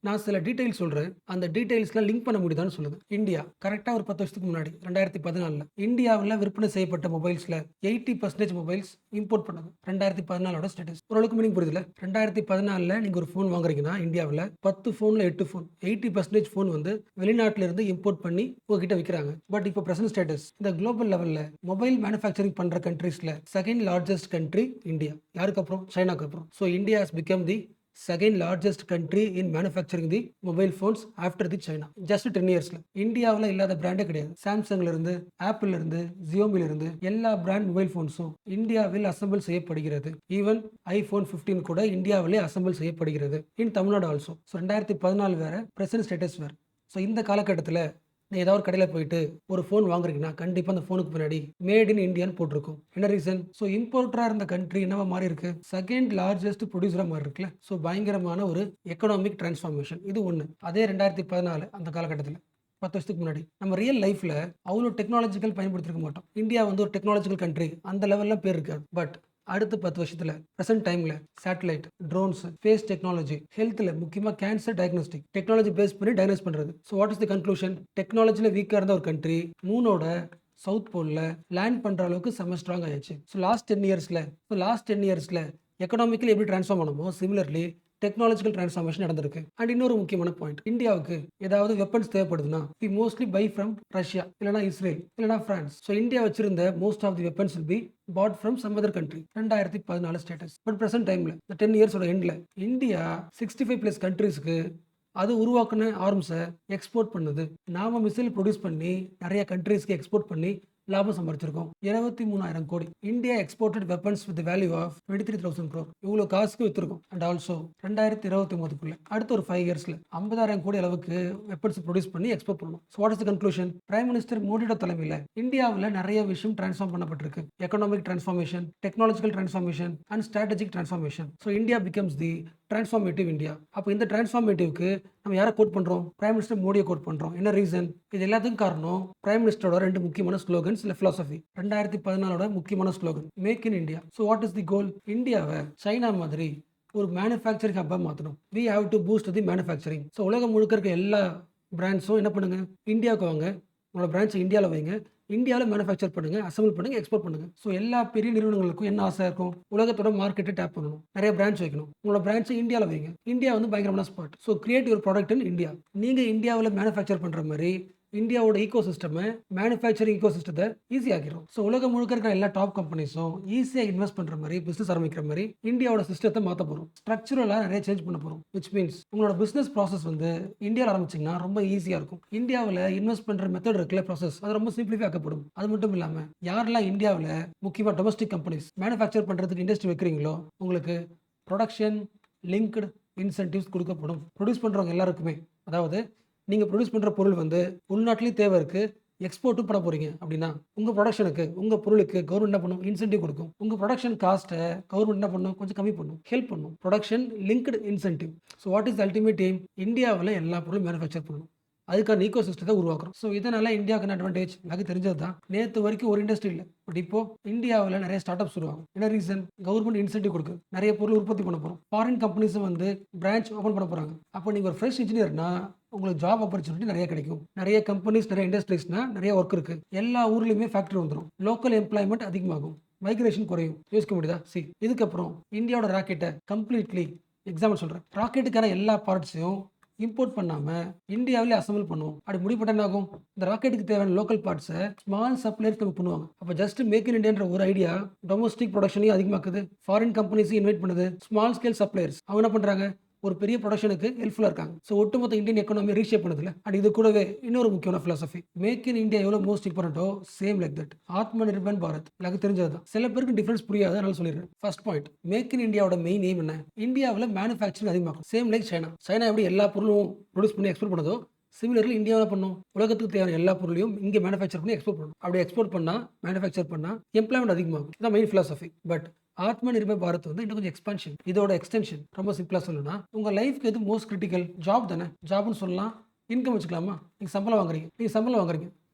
நான் சில டீடைல்ஸ் சொல்றேன். அந்த டீடைல்ஸ்லாம் லிங்க் பண்ண முடியுதான்னு சொல்லுது. இந்தியா கரெக்ட்டா ஒரு 10 வருஷத்துக்கு முன்னாடி 2014ல இந்தியாவுல விற்பனை செய்யப்பட்ட மொபைல்ஸ்ல 80% மொபைல்ஸ் இம்போர்ட் பண்ணது. 2014ஓட ஸ்டேட்டஸ். ஓரளவுக்கு மீனிங் புரியுதுல்ல? 2014ல நீங்க ஒரு ஃபோன் வாங்குறீங்கன்னா இந்தியாவுல 10 ஃபோன்ல 8 ஃபோன் 80% ஃபோன் வந்து வெளிநாட்டுல இருந்து இம்போர்ட் பண்ணி உங்ககிட்ட விக்கிறாங்க. பட் இப்போ பிரசன்ட் ஸ்டேட்டஸ் இந்த குளோபல் லெவல்ல மொபைல் மேனுஃபேக்சரிங் பண்ற கண்ட்ரீஸ்ல செகண்ட் லார்ஜஸ்ட் கண்ட்ரி இந்தியா. யாருக்கு அப்புறம்? சைனாக்கு அப்புறம். So India has become the second largest country in manufacturing the Mobile phones after the China. Just 10 இயர்ஸ்ல இந்தியாவில் இல்லாத பிராண்டே கிடையாது. சாம்சங்ல இருந்து, ஆப்பிள்ல இருந்து, ஜியோமில இருந்து எல்லா பிராண்ட் மொபைல் ஃபோன்ஸும் இந்தியாவில் அசெம்பிள் செய்யப்படுகிறது. ஈவன் ஐபோன் 15 கூட இந்தியாவிலே அசெம்பிள் செய்யப்படுகிறது. இன் தமிழ்நாடு ஆல்சோ. ஸோ 2014 வேற, பிரசன்ட் ஸ்டேட்டஸ் வேற. ஸோ இந்த காலகட்டத்தில் நீ ஏதாவது ஒரு கடையில் போயிட்டு ஒரு ஃபோன் வாங்குறீங்கன்னா கண்டிப்பாக அந்த ஃபோனுக்கு பின்னாடி மேட் இன் இந்தியான்னு போட்டிருக்கும். என்ன ரீசன்? ஸோ இம்போர்ட்டராக இருந்த கண்ட்ரி என்னவா மாறி இருக்கு? செகண்ட் லார்ஜஸ்ட் ப்ரொடியூசராக மாறி இருக்குல்ல. ஸோ பயங்கரமான ஒரு எக்கனாமிக் டிரான்ஸ்ஃபார்மேஷன். இது ஒன்று. அதே 2014 அந்த காலகட்டத்தில் 10 வருஷத்துக்கு முன்னாடி நம்ம ரியல் லைஃப்ல அவ்வளோ டெக்னாலஜிக்கல் பயன்படுத்திருக்க மாட்டோம். இந்தியா வந்து ஒரு டெக்னாலஜிக்கல் கண்ட்ரி அந்த லெவலில் பேர் இருக்காது. பட் அடுத்த 10 வருஷத்துல பிரசன்ட் டைம்ல சேட்டலைட், ட்ரோன்ஸ், ஸ்பேஸ் டெக்னாலஜி, ஹெல்த்ல முக்கியமா கேன்சர் டயக்னோஸ்டிக் டெக்னாலஜி பேஸ் பண்ணி டயக்னோஸ் பண்றது. So what is the conclusion? டெக்னாலஜில வீக்கா இருந்த ஒரு கண்ட்ரி மூனோட சவுத் போல்ல லேண்ட் பண்ற அளவுக்கு செம ஸ்ட்ராங் ஆயிடுச்சு. ஸோ லாஸ்ட் 10 இயர்ஸ்ல எக்கனாமிக்கலி எப்படி டிரான்ஸ்ஃபார்ம் ஆனமோ சிமிலர்லி டெக்னாலஜிக்கல் டிரான்ஸ்ஃபார்மேஷன் நடந்திருக்கு. அண்ட் இன்னொரு முக்கியமான பாயிண்ட், இந்தியாவுக்கு ஏதாவது வெப்பன்ஸ் தேவைப்படுதுன்னா we mostly buy from Russia, இல்லனா இஸ்ரேல், இல்லனா பிரான்ஸ். ஸோ இந்தியா வச்சிருந்த most of the weapons will be bought from some other country. 2014 status. But present டைம்ல இந்த 10 இயர்ஸோட எண்ட்ல இந்தியா 65+ கண்ட்ரீஸ்க்கு அது உருவாக்குன ஆர்ம்ஸை எக்ஸ்போர்ட் பண்ணுது. நாம மிசைல் ப்ரொடியூஸ் பண்ணி நிறைய கண்ட்ரீஸ்க்கு எக்ஸ்போர்ட் பண்ணி லாபம் சம்பாதிச்சிருக்கோம். 23,000 crore. India exported weapons with value of 23,000 crore. இவ்வளவு காசுக்கு வித்திருக்கும். அண்ட் ஆல்சோ 2029க்குள்ள அடுத்த ஒரு 5 இயர்ஸ்ல 50,000 கோடி அளவுக்கு வெப்பன்ஸ் ப்ரொடியூஸ் பண்ணி எக்ஸ்போர்ட் பண்ணணும். So what is the conclusion? Prime minister மோடியோட தலைமையில் இந்தியாவில் நிறைய விஷயம் டிரான்ஸ்ஃபார்ம் பண்ணப்பட்டிருக்கு. Economic transformation, technological transformation and strategic transformation. So India becomes the transformative India. அப்போ இந்த டிரான்ஸ்ஃபார்மேட்டிவ்க்கு நம்ம யாரை கோட் பண்றோம்? பிரைம் மினிஸ்டர் மோடியை கோட் பண்றோம். என்ன ரீசன்? இது எல்லாத்துக்கும் காரணம் பிரைம் மினிஸ்டரோட 2 முக்கியமான ஸ்லோகன்ஸ் இல்ல பிலாசபி. 2014ஓட முக்கியமான slogan make in India. So what is the goal? இந்தியாவை சைனா மாதிரி ஒரு மேனுஃபேக்சரிங் ஹப்பா மாற்றணும். We have to boost the manufacturing. So உலகம் முழுக்க இருக்க எல்லா பிராண்ட்ஸும் என்ன பண்ணுங்க? இந்தியாவுக்கு வாங்க, உங்களோட பிரான்ச்சை இந்தியாவில் வைங்க, இந்தியாவில் மேனுஃபேக்சர் பண்ணுங்க, அசம்பிள் பண்ணுங்க, எக்ஸ்போர்ட் பண்ணுங்க. ஸோ எல்லா பெரிய நிறுவனங்களுக்கும் என்ன ஆசை இருக்கும்? உலகத்தோட மார்க்கெட்டை டேப் பண்ணணும், நிறைய பிரான்ச் வைக்கணும். உங்களோட பிரான்ச்சை இந்தியாவில் வைங்க. இந்தியா வந்து பயங்கரமான spot. So create your product in India. நீங்க இந்தியாவில் மேனுஃபேக்சர் பண்ற மாதிரி இந்தியாவோட ஈகோ சிஸ்டம், மேனுஃபேக்சரிங் ஈகோ சிஸ்டத்தை ஈஸி ஆகிரும். ஸோ உலகம் முழுக்க இருக்கிற எல்லா டாப் கம்பெனிஸும் ஈஸியாக இன்வெஸ்ட் பண்ற மாதிரி, பிசினஸ் ஆரம்பிக்கிற மாதிரி இந்தியாவோட சிஸ்டத்தை மாற்ற போறோம். ஸ்ட்ரக்சரலாக நிறைய சேஞ்ச் பண்ண போறோம். விச் மீன்ஸ் உங்களோட பிசினஸ் ப்ராசஸ் வந்து இந்தியாவில் ஆரம்பிச்சிங்கன்னா ரொம்ப ஈஸியாக இருக்கும். இந்தியாவில் இன்வெஸ்ட் பண்ற மெத்தட் இருக்குல்ல, ப்ராசஸ் அது ரொம்ப சிம்பிளிஃபை ஆக்கப்படும். அது மட்டும் இல்லாமல் யாரெல்லாம் இந்தியாவில் முக்கியமாக டொமஸ்டிக் கம்பெனிஸ் மேனுஃபேக்சர் பண்றதுக்கு இண்டஸ்ட்ரி வைக்கிறீங்களோ உங்களுக்கு ப்ரொடக்ஷன் லிங்க்டு இன்சென்டிவ்ஸ் கொடுக்கப்படும். ப்ரொடியூஸ் பண்றவங்க எல்லாருக்குமே, அதாவது நீங்கள் ப்ரொடியூஸ் பண்ணுற பொருள் வந்து உள்நாட்டிலையும் தேவை இருக்குது, எக்ஸ்போர்ட்டும் பண்ண போகிறீங்க அப்படின்னா உங்கள் ப்ரொடக்ஷனுக்கு, உங்கள் பொருளுக்கு கவர்மெண்ட் என்ன பண்ணும்? இன்சென்டிவ் கொடுக்கும். உங்கள் ப்ரொடக்ஷன் காஸ்ட்டை கவர்மெண்ட் என்ன பண்ணும்? கொஞ்சம் கம்மி பண்ணும், ஹெல்ப் பண்ணும். Production linked incentive. So what is ultimate aim? இந்தியாவில் எல்லா பொருளும் மேனுஃபேக்சர் பண்ணணும். அதுக்கான ஈகோ சிஸ்டத்தை உருவாக்குறோம். ஸோ இதனால இந்தியாவுக்கு அட்வான்டேஜ் எனக்கு தெரிஞ்சது தான். நேற்று வரைக்கும் ஒரு இண்டஸ்ட்ரி இல்லை, பட் இப்போ இந்தியாவில் நிறைய ஸ்டார்ட் அப்ஸ் உருவாகும். என்ன ரீசன்? கவர்மெண்ட் இன்சென்டிவ் கொடுக்குது, நிறைய பொருள் உற்பத்தி பண்ண போகிறோம். ஃபாரின் கம்பெனிஸும் வந்து பிரான்ச் ஓப்பன் பண்ண போகிறாங்க. அப்போ நீங்கள் ஒரு ஃப்ரெஷ் இன்ஜினியர்னா உங்களுக்கு ஜாப் ஆப்பர்ச்சுனிட்டி நிறைய கிடைக்கும். நிறைய கம்பெனிஸ், நிறைய இண்டஸ்ட்ரீஸ்னா நிறைய ஒர்க் இருக்கு. எல்லா ஊர்லேயுமே ஃபேக்ட்ரி வந்துடும். லோக்கல் எம்ப்ளாய்மெண்ட் அதிகமாகும், மைக்ரேஷன் குறையும். யோசிக்க முடியுதா? இதுக்கப்புறம் இந்தியாவோட ராக்கெட்டை கம்ப்ளீட்லி எக்ஸாம்பிள் சொல்கிறேன், ராக்கெட்டுக்கான எல்லா பார்ட்ஸையும் இம்போர்ட் பண்ணாம இந்தியாவிலே அசம்பிள் பண்ணுவோம். அப்படி முடிப்பட்ட என்ன ஆகும்? இந்த ராக்கெட்டுக்கு தேவையான லோக்கல் பார்ட்ஸை ஸ்மால் சப்ளையர்ஸ் நம்ம பண்ணுவாங்க. அப்போ ஜஸ்ட் மேக் இன் இந்தியான்ற ஒரு ஐடியா டொமஸ்டிக் ப்ரொடக்ஷனையும் அதிகமாக்குது, ஃபாரின் கம்பெனிஸையும் இன்வைட் பண்ணுது. ஸ்மால் ஸ்கேல் சப்ளையர்ஸ் அவங்க என்ன பண்றாங்க? ஒரு பெரிய ப்ரொடக்ஷனுக்கு ஹெல்ப்ஃபுல்லாக இருக்காங்க. ஸோ ஒட்டுமொத்த இந்தியன் எக்கானமி ரீஷேப் பண்ணுதுல. அண்ட் இது கூடவே இன்னொரு முக்கியமான பிலாசபி, மேக் இன் இந்தியா எவ்வளோ மோஸ்ட் இம்பார்ட்டன்ட்டோ சேம் லைக் தட் ஆத்ம நிர்பர் பாரத். எனக்கு தெரிஞ்சது தான். சில பேருக்கு டிஃபரன்ஸ் புரியாது, அதனால சொல்லிடுறேன். ஃபர்ஸ்ட் பாயிண்ட், மேக் இன் இந்தியாவோட மெயின் எய்ம் என்ன? இந்தியாவில் மேனுஃபேக்சரிங் அதிகமாகும். Same like China. சைனா எப்படி எல்லா பொருளும் ப்ரொடியூஸ் பண்ணி எக்ஸ்போர்ட் பண்ணுதோ, சிமிலர்லி இந்தியா என்ன பண்ணும்? உலகத்துக்கு தேவையான எல்லா பொருளையும் இங்கே மேனுஃபேக்சர் பண்ணி எக்ஸ்போர்ட் பண்ணணும். அப்படி எக்ஸ்போர்ட் பண்ணால், மேனுஃபேக்சர் பண்ணால் எம்ப்ளாய்மெண்ட் அதிகமாகும். இதான் மெயின் பிலாசபி. பட் ஆத்ம நிர்பர் பாரத் வந்து இன்னும் கொஞ்சம் எக்ஸ்பான்ஷன். இதோட எக்ஸ்டென்ஷன் ரொம்ப சிம்பிளா சொல்லணும்னா, உங்க லைஃப்க்கு எது மோஸ்ட் கிரிட்டிக்கல்? ஜாப் தானே. ஜாப்னு சொல்லலாம், இன்கம் வச்சுக்கலாமா? நீங்க சம்பளம் வாங்குறீங்க.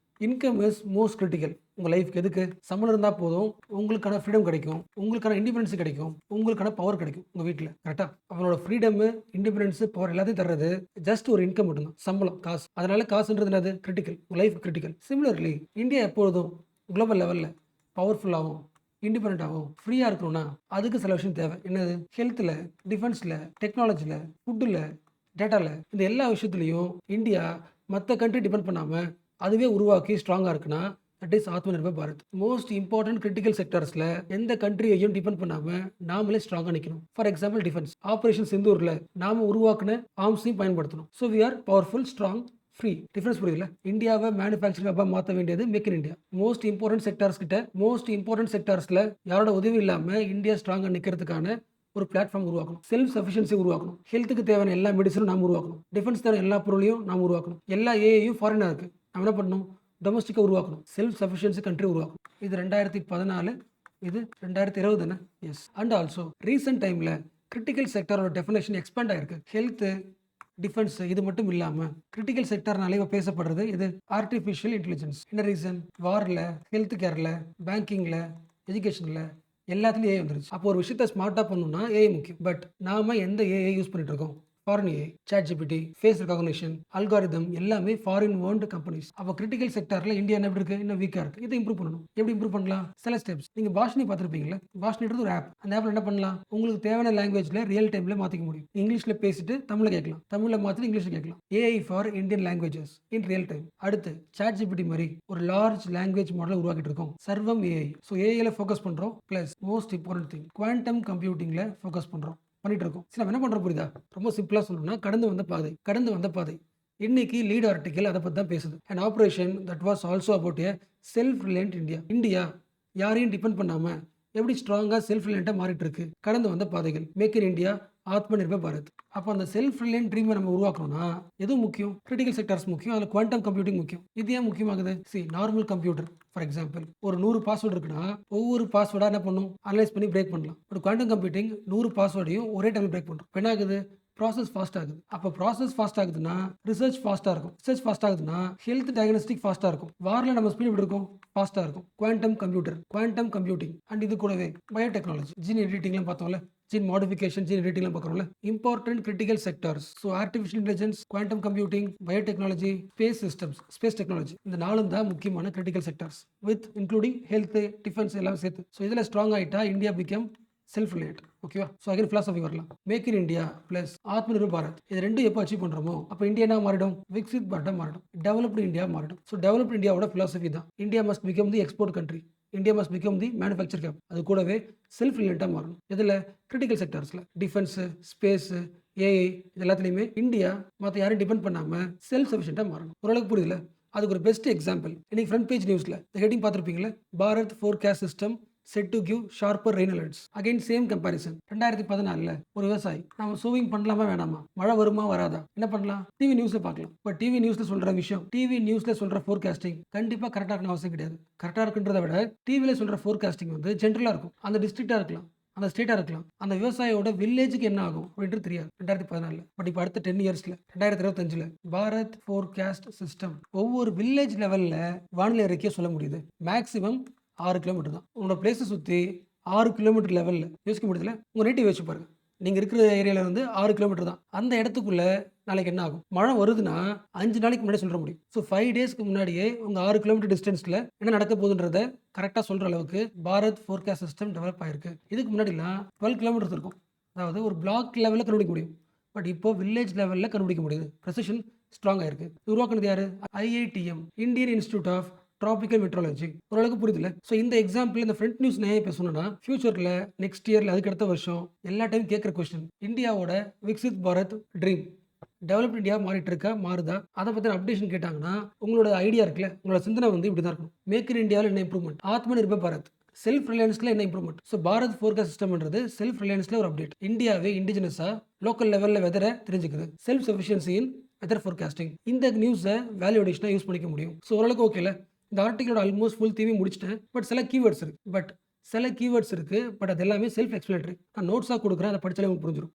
Income is most critical. உங்கள் லைஃப்க்கு எதுக்கு? சம்பளம் இருந்தால் போதும், உங்களுக்கான ஃப்ரீடம் கிடைக்கும், உங்களுக்கான இண்டிபெண்டன்ஸ் கிடைக்கும், உங்களுக்கான பவர் கிடைக்கும் உங்கள் வீட்டில். கரெக்டாக? அவனோட ஃப்ரீடம், இண்டிபெண்டன்ஸ், பவர் எல்லாத்தையும் தர்றது ஜஸ்ட் ஒரு இன்கம் மட்டும்தான், சம்பளம், காசு. அதனால காசுன்றது என்னது? கிரிட்டிக்கல், உங்கள் லைஃப் கிரிட்டிக்கல். சிமிலர்லி இந்தியா எப்பொழுதும் குளோபல் லெவலில் பவர்ஃபுல்லாகவும் இண்டிபெண்ட்டாகவும் ஃப்ரீயாக இருக்கணும்னா அதுக்கு சில விஷயம் தேவை. என்னது? ஹெல்த்தில், டிஃபென்ஸில், டெக்னாலஜியில், ஃபுட்டில், டேட்டாவில், இந்த எல்லா விஷயத்துலையும் இந்தியா மற்ற கண்ட்ரி டிபெண்ட் பண்ணாமல் அதுவே உருவாக்கி ஸ்ட்ராங்காக இருக்குன்னா that is Atma Nirbhar Bharat. Most important critical செக்டர்ஸில் எந்த கண்ட்ரியையும் டிபெண்ட் பண்ணாமல் நாமளே ஸ்ட்ராங்காக நிற்கணும். ஃபார் எக்ஸாம்பிள் டிஃபென்ஸ் ஆப்ரேஷன் சிந்தூரில் நாம உருவாக்குன ஆர்ம்ஸையும் பயன்படுத்தணும். So we are powerful, strong, free. Difference புரியுதுல? இந்தியாவை மேனுஃபேக்சரிங் ஹப்பா மாற்ற வேண்டியது make in India. Most important செக்டார்ஸில் யாரோட உதவி இல்லாமல் இந்தியா ஸ்ட்ராங்காக நிற்கிறதுக்கான ஒரு பிளாட்ஃபார்ம் உருவாக்கணும். செல்ஃப் சஃபிஷியன்சி உருவாக்கணும். ஹெல்த்துக்கு தேவையான எல்லா மெடிசனும் நாம் உருவாக்கணும். டிஃபென்ஸ் தேவையான எல்லா பொருளையும் நாம் உருவாக்கணும். எல்லா ஏஐயும் ஃபாரினாக இருக்குது, நம்ம என்ன பண்ணணும்? டொமஸ்டிக்காக உருவாக்கணும். செல்ஃப் சஃபிஷியன்சி கண்ட்ரி உருவாக்கணும். இது 2014, இது 2020 தானே? எஸ். அண்ட் ஆல்சோ ரீசெண்ட் டைமில் கிரிட்டிக்கல் செக்டரோட டெஃபினேஷன் எக்ஸ்பேண்ட் ஆயிருக்கு. ஹெல்த்து, டிஃபென்ஸ் இது மட்டும் இல்லாமல் கிரிட்டிக்கல் செக்டர்னாலே இப்போ பேசப்படுறது இது ஆர்டிஃபிஷியல் இன்டெலிஜென்ஸ். என்ன ரீசன்? வாரில், ஹெல்த் கேரில், பேங்கிங்கில், எஜுகேஷனில் எல்லாத்துலேயும் ஏஐ வந்துருச்சு. அப்போ ஒரு விஷயத்தை ஸ்மார்ட்டாக பண்ணணும்னா ஏஐ முக்கியம். பட் நாம எந்த ஏஐ யூஸ் பண்ணிட்டு இருக்கோம்? Foreign AI, chat GPT, face recognition, algorithm எல்லாமே ஃபாரின் ஓன்டு கம்பெனிஸ். அப்போ கிரிட்டிக்கல் செக்டரில் இந்தியா என்ன எப்படி இருக்கு? இன்னும் வீக்காக இருக்குது. இதை இம்ப்ரூவ் பண்ணணும். எப்படி இம்ப்ரூவ் பண்ணலாம்? சில ஸ்டெப்ஸ். நீங்கள் பாஷினி பார்த்துருப்பீங்களா? பாஷினின்றது ஒரு ஆப். அந்த ஆப்பில் என்ன பண்ணலாம்? உங்களுக்கு தேவையான லாங்குவேஜில் ரியல் டைமில் மாற்றிக்க முடியும். இங்கிலீஷில் பேசிட்டு தமிழில் கேட்கலாம், தமிழில் மாற்றிட்டு இங்கிலீஷில் கேட்கலாம். AI for Indian languages in real time. அடுத்து சாட் ஜிபிடி மாதிரி ஒரு லார்ஜ் லாங்குவேஜ் மாடலை உருவாக்கிட்டு இருக்கோம், சர்வம் ஏஐ. ஸோ ஏஐல ஃபோக்கஸ் பண்ணுறோம். Plus most important thing quantum கம்ப்யூட்டிங்கில் ஃபோக்கஸ் பண்ணுறோம், பண்ணிட்டு இருக்கோம். சரி, நம்ம என்ன பண்ணுறோம் புரியுதா? ரொம்ப சிம்பிளாக சொல்லணும்னா கடந்து வந்த பாதை. இன்னைக்கு லீட் ஆர்டிக்கல் அதை பற்றி தான் பேசுது. And operation that was also about A self reliant India. India யாரையும் டிபெண்ட் பண்ணாமல் எப்படி ஸ்ட்ராங்காக செல்ஃப் ரிலையண்ட்டாக மாறிட்டு இருக்கு. கடந்து வந்த பாதைகள் மேக் இன் இந்தியா, ஆத்ம நிர்பர் பாரத். அப்போ அந்த செல்ஃப் ரிலையன்ட் ட்ரீமை நம்ம உருவாக்கணும்னா எது முக்கியம்? கிரிட்டிக்கல் செக்டர்ஸ் முக்கியம். அதில் குவாண்டம் கம்ப்யூட்டிங் முக்கியம். இது ஏன் முக்கியமாகுது? நார்மல் கம்ப்யூட்டர் ஃபார் எக்ஸாம்பிள் ஒரு 100 பாஸ்வேர்டு இருக்குன்னா ஒவ்வொரு பாஸ்வேர்டாக என்ன பண்ணும்? அனலைஸ் பண்ணி பிரேக் பண்ணலாம். பட் குவாண்டம் கம்ப்யூட்டிங் 100 பாஸ்வேர்டையும் ஒரே டைம் பிரேக் பண்ணுறோம். என்ன ஆகுது? ப்ராசஸ் ஃபாஸ்ட் ஆகுது. அப்போ ப்ராசஸ் ஃபாஸ்ட் ஆகுதுன்னா ரிசர்ச் ஃபாஸ்ட்டாக இருக்கும். ரிசர்ச் ஃபாஸ்ட் ஆகுதுன்னா ஹெல்த் டயக்னோஸ்டிக் ஃபாஸ்ட்டாக இருக்கும். வாரில் நம்ம ஸ்பீட் எப்படி இருக்கும்? ஃபாஸ்ட்டாக இருக்கும். குவாண்டம் கம்ப்யூட்டிங் அண்ட் இது கூடவே பயோடெக்னாலஜி, ஜீன் எடிட்டிங்லாம் பார்த்தோம்ல, ஜீன் மாடிஃபிகேஷன், ஜீன் எடிட்டிங்லாம் பார்க்குறோம்ல. Important critical sectors. So artificial intelligence, quantum computing, biotechnology, space systems, space technology, இந்த 4 தான் முக்கியமான critical sectors with including health, defence எல்லாம் சேர்த்து. ஸோ இதில் ஸ்ட்ராங் ஆகிட்டா இந்தியா பிகம் செல்ஃப் ரிலையன்ட். ஓகேவா? ஸோ அகைன் ஃபிலாசபி வரலாம். Make in India plus Atma Nirbhar Bharat, இது ரெண்டும் எப்போ அச்சீவ் பண்ணுறோமோ அப்போ இந்தியா என்ன மாறிடும்? விக்சித் பாரட்டாக மாறிடும், டெவலப்டு இந்தியா மாறிடும். ஸோ டெவலப்டு இந்தியாவோட ஃபிலாசபி தான் India must become the export country, India must become the manufacture cap. அது கூடவே செல்ஃப் ரிலையண்ட்டாக மாறணும். இதில் கிரிட்டிக்கல் செக்டர்ஸில் டிஃபென்ஸு, ஸ்பேஸு, ஏஐ இது எல்லாத்துலேயுமே இந்தியா மற்ற யாரும் டிபெண்ட் பண்ணாமல் செல்ஃப் சஃபிஷியண்ட்டாக மாறணும். ஓரளவுக்கு புரியுதுல? அதுக்கு ஒரு பெஸ்ட் எக்ஸாம்பிள் இன்னைக்கு ஃப்ரண்ட் பேஜ் நியூஸில் ஹெட்டிங் பார்த்துருப்பீங்களா? Bharat forecast system set to give sharper rain alerts. Again same comparison. 2014 ஒரு விவசாயி நம்ம சோவிங் பண்ணலாமா வேணாமா, மழை வருமா வராதா, என்ன பண்ணலாம்? டிவி நியூஸ்ல பார்க்கலாம். பட் டிவி நியூஸ்ல சொல்ற விஷயம், டிவி நியூஸ்ல சொல்ற ஃபோர்காஸ்டிங் கண்டிப்பா கரெக்டாக இருக்கணும் அவசியம் கிடையாது. கரெக்டாக இருக்குன்றதை விட டிவியில் சொல்ற ஃபோர்காஸ்டிங் வந்து ஜென்ரலாக இருக்கும். அந்த டிஸ்ட்ரிக்டாக இருக்கலாம், அந்த ஸ்டேட்டாக இருக்கலாம், அந்த விவசாயியோட வில்லேஜுக்கு என்ன ஆகும் அப்படின்றது தெரியாது 2014. பட் இப்போ அடுத்த 10 இயர்ஸில் 2025 பாரத் ஃபோர்காஸ்ட் சிஸ்டம் ஒவ்வொரு வில்லேஜ் லெவலில் வானிலை அறிக்கையை சொல்ல முடியுது. மேக்ஸிமம் 6 கிலோமீட்டர் தான். உங்களோட பிளேஸை சுற்றி 6 கிலோமீட்டர் லெவலில் யோசிக்க முடியல. உங்கள் நேட்டிவ் வச்சு பாருங்க. நீங்கள் இருக்கிற ஏரியாவில் வந்து 6 கிலோமீட்டர் தான். அந்த இடத்துக்குள்ள நாளைக்கு என்ன ஆகும்? மழை வருதுன்னா 5 நாளைக்கு முன்னாடி சொல்ல முடியும். ஸோ 5 டேஸ்க்கு முன்னாடியே உங்கள் 6 கிலோமீட்டர் டிஸ்டன்ஸில் என்ன நடக்க போகுதுன்றதை கரெக்டாக சொல்கிற அளவுக்கு பாரத் ஃபோர்காஸ்ட் சிஸ்டம் டெவலப் ஆயிருக்கு. இதுக்கு முன்னாடிலாம் 12 கிலோமீட்டர்ஸ் இருக்கும். அதாவது ஒரு பிளாக் லெவலில் கண்டுபிடிக்க முடியும். பட் இப்போ வில்லேஜ் லெவலில் கண்டுபிடிக்க முடியுது. ப்ரெசிஷன் ஸ்ட்ராங் ஆயிருக்கு. உருவாக்குனது யாரு? IITM, Indian institute of tropical meteorology. ஓரளவுக்கு புரியுதுல? ஸோ இந்த எக்ஸாம்பிள் இந்த ஃப்ரண்ட் நியூஸ் நான் இப்போ சொன்னா ஃபியூச்சரில் நெக்ஸ்ட் இயரில் அதுக்கு அடுத்த வருஷம் எல்லா டைம் கேட்குற கொஸ்டின், இந்தியாவோட Viksit Bharat dream developed India மாறிட்டு இருக்கா, மாறுதா, அதை பற்றின அப்டேஷன் கேட்டாங்கன்னா உங்களோட ஐடியா இருக்குல்ல, உங்களோட சிந்தனை வந்து இப்படி தான் இருக்கணும். மேக் இன் இந்தியாவில் என்ன இம்ப்ரூவ்மெண்ட், ஆத்ம நிர்பர் பாரத், செல்ஃப் ரிலையன்ஸ்ல என்ன இம்ப்ரூவ்மெண்ட். ஸோ பாரத் ஃபோர்காஸ்ட் சிஸ்டம்ன்றது செல்ஃப் ரிலையன்ஸ்ல ஒரு அப்டேட். இந்தியாவே இண்டிஜினஸாக லோக்கல் லெவலில் வெதரை தெரிஞ்சுக்குது. Self sufficiency in weather forecasting. இந்த நியூஸை வேல்யூடேஷனாக யூஸ் பண்ணிக்க முடியும். ஸோ ஓரளவுக்கு ஓகேல? இந்த ஆர்டிகளோட ஆல்மோஸ்ட் ஃபுல் தீவி முடிச்சிட்டேன். பட் சில கீவேர்ட்ஸ் இருக்கு. பட் அது எல்லாமே செல்ஃப் எக்ஸ்பிளேட்டரி. நான் நோட்ஸாக கொடுக்குறேன், அதை படிச்சாலே உங்களுக்கு புரிஞ்சிடும்.